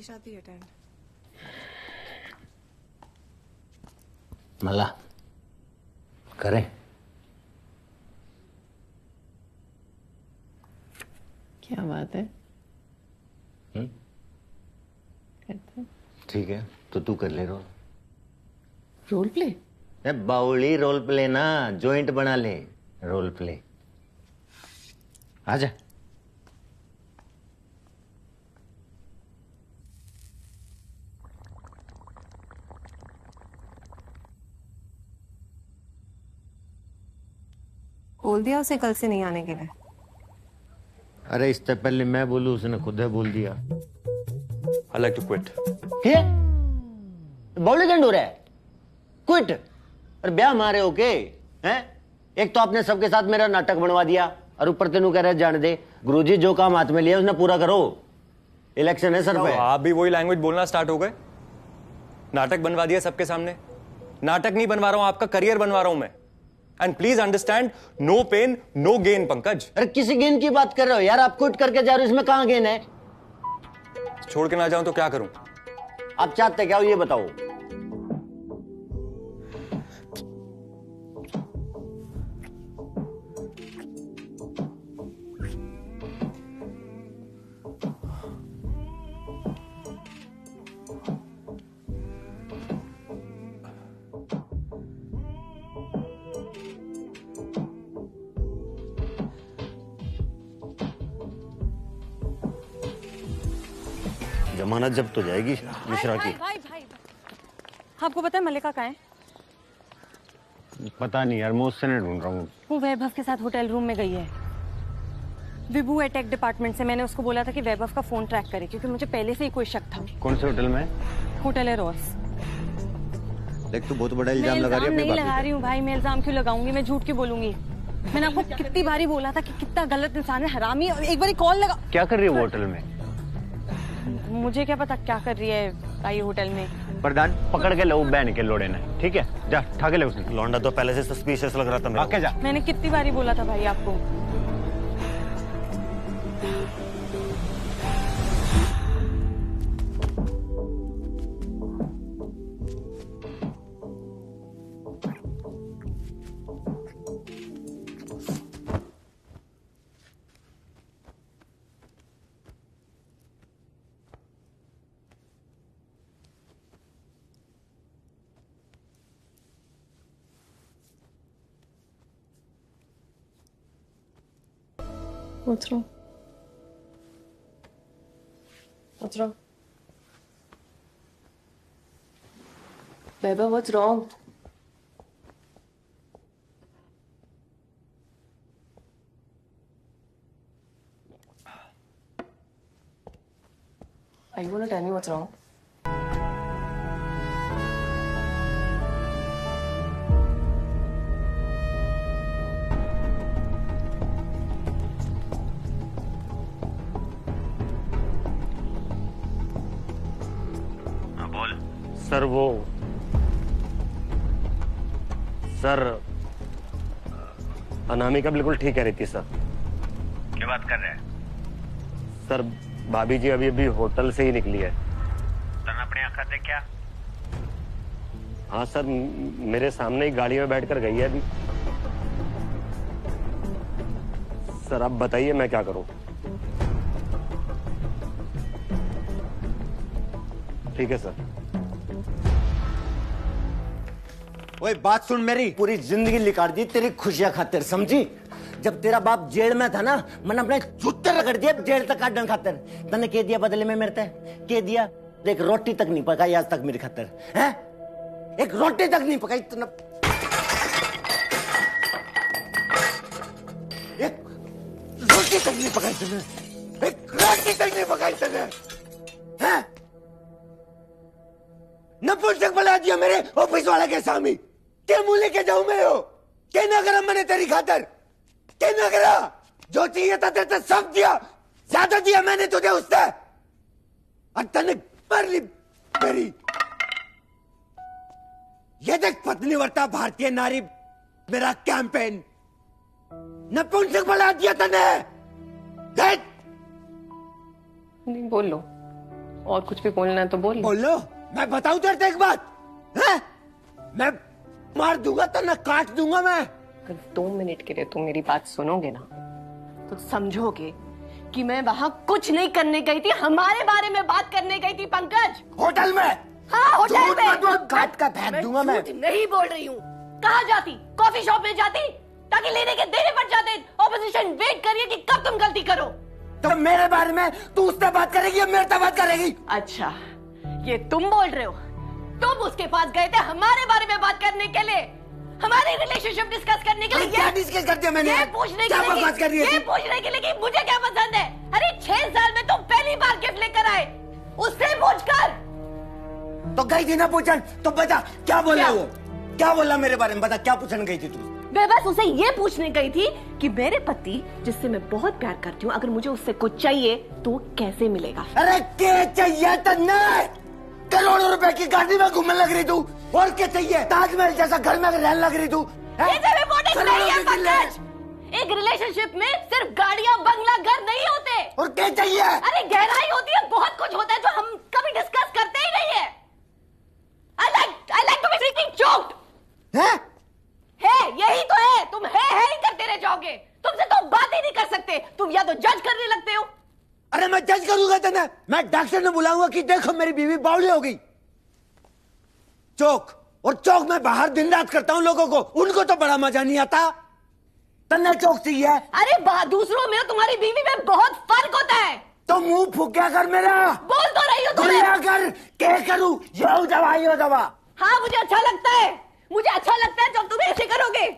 की शादी अटेंड। मला करें? क्या बात है? करते ठीक है, तो तू कर ले रोल। Role play? बाउली रोल प्ले ना, जॉइंट बना ले रोल प्ले। आजा। बोल दिया उसे कल से नहीं आने के लिए। अरे इससे पहले मैं बोलूं, उसने खुद है बोल दिया। I like to quit. क्या बाउली गंड हो रहा है? क्विट? अरे ब्याह मारे हो के हैं? एक तो आपने सबके साथ मेरा नाटक बनवा दिया और ऊपर तेनू कह रहे जाने दे। गुरुजी जो काम हाथ में लिया उसने पूरा करो। इलेक्शन है सर पे। आप भी वही लैंग्वेज बोलना स्टार्ट हो गए। नाटक बनवा दिया सबके सामने। नाटक नहीं बनवा रहा हूं, आपका करियर बनवा रहा हूं मैं। And please understand, no pain no gain. Pankaj, अरे किसी गेन की बात कर रहे हो यार? आप क्विट करके जा रहे हो, इसमें कहां गेन है? छोड़ के ना जाऊं तो क्या करूं? आप चाहते क्या हो ये बताओ। जमानत जब्त हो जाएगी मिश्रा की। भाई, भाई। आपको पता है मल्लिका कहाँ है? पता नहीं यार, मैं उससे नहीं ढूंढ रहा हूँ। वो वैभव के साथ होटल रूम में गई है। विभू है टेक डिपार्टमेंट से। मैंने उसको बोला था कि वैभव का फोन ट्रैक करे, क्योंकि मुझे पहले से ही कोई शक था। कौन से होटल में? होटल है रॉस। देख तू बहुत बड़ा मैं इल्जाम लगा रही है। नहीं लगा रही हूँ भाई, मैं इल्जाम क्यों लगाऊंगी? मैं झूठ क्यों बोलूंगी? मैंने आपको कितनी बारी बोला था कि कितना गलत इंसान है, हरामी। और एक बारी कॉल लगा। क्या कर रही है वो होटल में? मुझे क्या पता क्या कर रही है भाई होटल में। प्रधान पकड़ के लो बहन के लोड़े ने, ठीक है? जा ठाके ले उसे। लौंडा तो पहले से सस्पिशियस लग रहा था मेरे को। आके जा। मैंने कितनी बारी बोला था भाई आपको। What's wrong? What's wrong? Beba, what's wrong? Are you gonna tell me what's wrong? Sir वो सर अनामिका बिल्कुल ठीक कह रही थी सर। क्या बात कर रहे हैं? सर भाभी जी अभी अभी होटल से ही निकली है। तने अपनी आंखें देख क्या? हाँ सर, मेरे सामने ही गाड़ी में बैठकर गई है अभी। सर आप बताइए मैं क्या करूं? ठीक है सर। ओए बात सुन मेरी, पूरी जिंदगी लिकाड़ दी तेरी खुशियां खातिर, समझी? जब तेरा बाप जेल में था ना, मैंने अपने जूते रगड़ दिए जेल तक काटने खातिर। तने कह दिया बदले में मेरे ते? कह दिया एक रोटी तक नहीं पकाई आज तक मेरी खातिर, हैं? एक रोटी तक नहीं पकाई तूने। एक रोटी तक नहीं पकाई तूने। एक रोटी तक नहीं पकाई तूने, हैं? नपुंसक बना दिया मेरे ऑफिस वाले के सामने। क्या मुंह लेके जाऊं मैं? हो क्या ना करा मैंने तेरी खातर? क्या ना करा? जो चाहिए था तेरे सब दिया, ज्यादा दिया मैंने तुझे उससे। और तने मर ली मेरी। ये देख पत्नीव्रता भारतीय नारी मेरा कैंपेन। नपुंसक बना दिया तने। देख नहीं बोल लो, और कुछ भी बोलना है तो बोल। बोलो, मैं बताऊं तेरे से एक बात है? मैं मार दूंगा तो ना काट दूंगा मैं। अगर 2 मिनट के लिए तुम मेरी बात सुनोगे ना तो समझोगे कि मैं वहां कुछ नहीं करने गई थी, हमारे बारे में बात करने गई थी पंकज। होटल में? हाँ होटल में। दूध काट का फेंक दूंगा मैं। झूठ नहीं बोल रही हूँ। कहाँ जाती? कॉफी शॉप में जाती ताकि लेने के देने पड़ जाते। ऑपोजिशन वेट करिए कि कब तुम गलती करो। तो मेरे बारे में तू उससे बात करेगी या मेरे से बात करेगी? अच्छा, ये तुम बोल रहे हो? तुम उसके पास गए थे हमारे बारे में बात करने के लिए, हमारी रिलेशनशिप डिस्कस करने के लिए। क्या डिस्कस करते हैं मैंने? ये पूछने क्या के लिए बकवास कर रही है? ये पूछने के लिए कि मुझे क्या पसंद है। अरे 6 साल में तुम पहली बार गिफ्ट लेकर आए, उससे पूछकर। तो गई थी ना पूछन, तो बता क्या बोला वो? क्या बोला मेरे बारे में? बता क्या पूछने गई थी तू? मैं बस उसे ये पूछने गई थी कि मेरे पति जिससे मैं बहुत प्यार करती हूँ, अगर मुझे उससे कुछ चाहिए तो कैसे मिलेगा। अरे क्या चाहिए तो नहीं, करोड़ों रुपए की गाड़ी में घूमने लग रही तू। और क्या चाहिए? ताजमहल जैसा घर में रहने लग रही तू। ये सब इम्पोर्टेंट नहीं है पंकज। एक रिलेशनशिप में सिर्फ गाड़ियाँ बंगला घर नहीं होते। और क्या चाहिए? अरे गहराई होती है, बहुत कुछ होता है जो हम कभी डिस्कस करते ही नहीं है। I like to be freaking choked. है यही तो है, तुम है ही करते रह जाओगे। तुमसे तो बात ही नहीं कर सकते, तुम या तो जज करने लगते हो। अरे मैं जज करूंगा तो ना, मैं डॉक्टर ने बुलाऊंगा कि देखो मेरी बीवी बावली हो गई। चौक और चौक में बाहर दिन रात करता हूं लोगों को, उनको तो बड़ा मजा नहीं आता। तन्ने चौक चाहिए। अरे दूसरों में तुम्हारी बीवी में बहुत फर्क होता है। तो मुंह फूक्या कर मेरा। बोल तो रही हो दुनिया कर, क्या करूं? यो दवा यो दवा। हाँ मुझे अच्छा लगता है, मुझे अच्छा लगता है जब तुम ऐसे करोगे।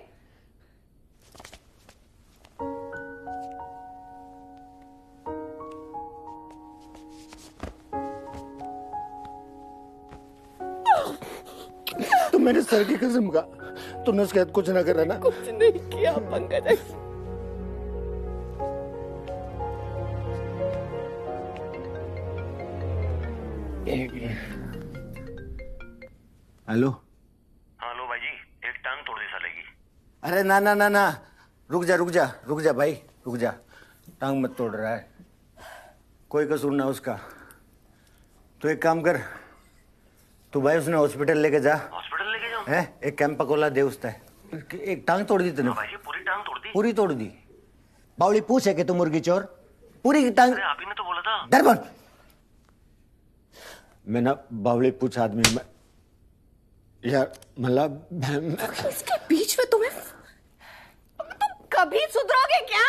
तुम मेरे सर की कसम का, तुमने उसके कुछ ना करा ना? कुछ नहीं किया पंकज। हेलो। हेलो भाई जी, एक टांग तोड़ दी साले की। अरे ना ना ना ना, रुक जा रुक जा रुक जा भाई, रुक जा। टांग मत तोड़ रहा है, कोई कसूर ना उसका। तो एक काम कर, तू भाई उसने हॉस्पिटल लेके जा। हॉस्पिटल लेके जाओ? है एक कैंपाकोला दे उसने। एक टांग तोड़ दी तूने? भाई जी पूरी टांग तोड़ दी। पूरी तोड़ दी? बावली पूछ है कि तू मुर्गी चोर? पूरी की टांग। अरे आप ही ने तो बोला था। डर बन। मैं ना बावली पूछ आदमी में यार, मतलब इसके बीच में तुम कभी सुधरोगे क्या?